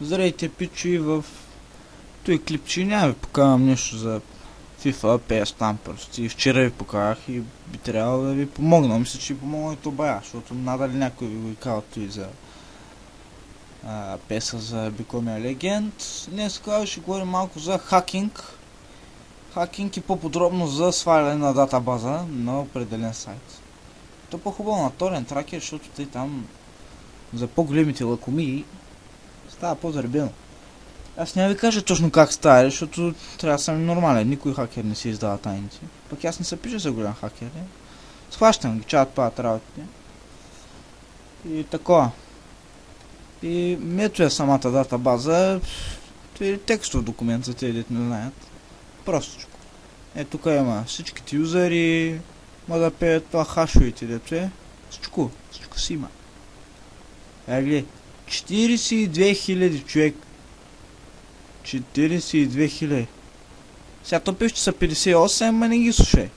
Здравейте, пичи, в той клипчи няма ви покавам нещо за FIFA, PS там просто. И вчера ви покавах и би трябвало да ви помогна. Мисля, че ви помогна и то бая, защото надали някой ви го казва той за PS за Become a Legend. Днес ще говорим малко за хакинг. Хакинг и по-подробно за сваляне на датабаза на определен сайт. То по-хубаво на торен тракер, защото тъй там за по-големите лакомии става по-заребено. Аз няма ви кажа точно как става, защото трябва да съм нормален. Никой хакер не си издава тайните. Пък аз не се пиша за голям хакер. Не? Схващам ги, чат падат работите. И такова. И ето е самата датабаза. Това е текстов документ за тези, дето не знаят. Простичко. Ето тук има всичките юзери. Може да пеят това хашовете, дето е. Всичко си има. Гледай. 42 000 човек. 42 000. Сега то пише, че са 58, ама не ги слушай.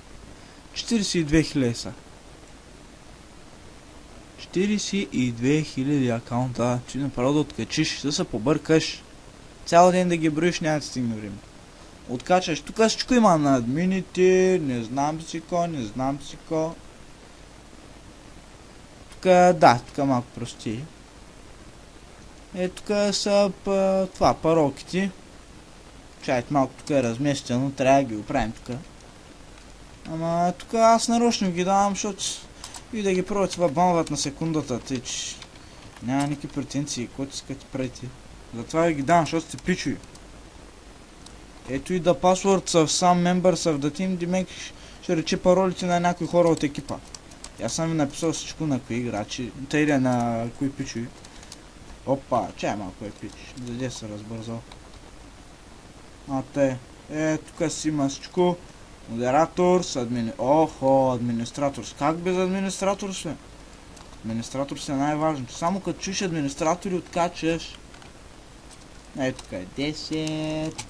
42 000 са. 42 000 акаунта. Ти направо да откачиш, да се побъркаш. Цял ден да ги броиш, няма да стигне време. Откачаш. Тук всичко има на админите, не знам си ко. Тук, да, тук малко прости. Тук са това, паролките. Чайте, малко тук е разместено, трябва да ги оправим тук. Ама тук аз нарочно ги давам, защото и да ги пробват това банват на секундата, тъй че няма никакви претенции, който искате правите. Затова ви ги давам, защото сте пичови. Ето и да passwords of some members of the team, Димек ще рече паролите на някои хора от екипа. Аз съм ви написал всичко на кои играчи, тъй на кои пичови. Опа, чай малко е пич, заде се разбързал. Тук си има всичко. Модератор с администратор. Как без администратор сме? Администратор е най-важното. Само като чуеш администратори откачаш. Тук е 10,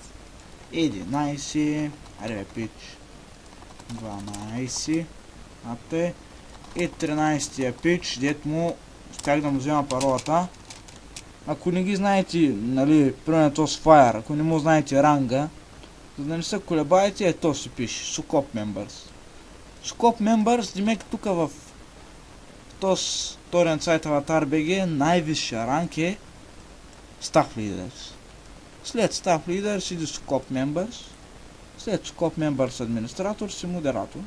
11, аре бе пич, 12, и 13-тия пич, дет му как да му взема паролата. Ако не ги знаете, нали, примерно то с Fire, ако не му знаете ранга, за да не се колебаете, то си пише Scope Members. Scope Members, демек тук в този вторият сайт Avatar BG най-висшия ранг е Staff Leaders. След Staff Leaders иде Scope Members, след Scope Members администратор си модератор.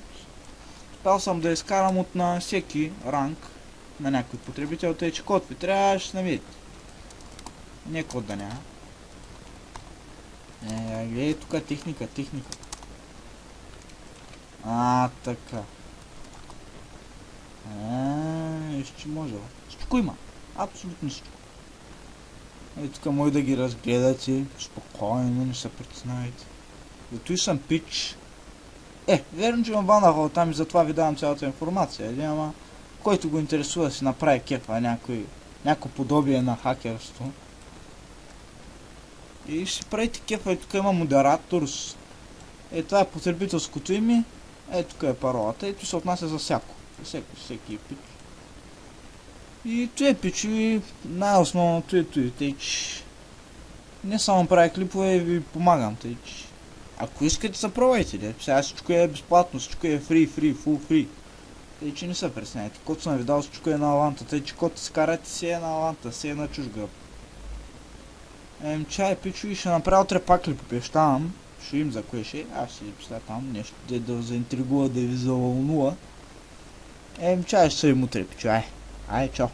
Спал съм да изкарам от на всеки ранг на някой потребител, тъй че код ви трябва ще намерите. Не код да няма. Гледай тук техника. Така. Ще може. Всичко има. Абсолютно всичко. Тук може да ги разгледате. Спокойно, не се притеснявайте. Зато и съм пич. Верно, че ме банаха оттам и затова ви давам цялата информация. Ама който го интересува да си направи кефа някакво подобие на хакерство. И ще си правите кефа. Тук има модератор. Това е потребителското име. Тук е паролата. Ето се отнася за всяко. Всеки е пич. И това е пич. И най-основното е това. Тъй че не само правя клипове и ви помагам. Тъй че ако искате се пробвайте. Сега всичко е безплатно. Всичко е full free. Тъй че не се пресняйте. Код съм ви дал, всичко е на аланта. Тъй че код се карате си е на аланта. Си е на чуж гръб. Чай пичо и ще направя утре пак ли попещавам. Ще им за кое ще. Аз ще писля там нещо да заинтригува, да ви завълнува. Чай ще се им утре пичо. Ай, чао.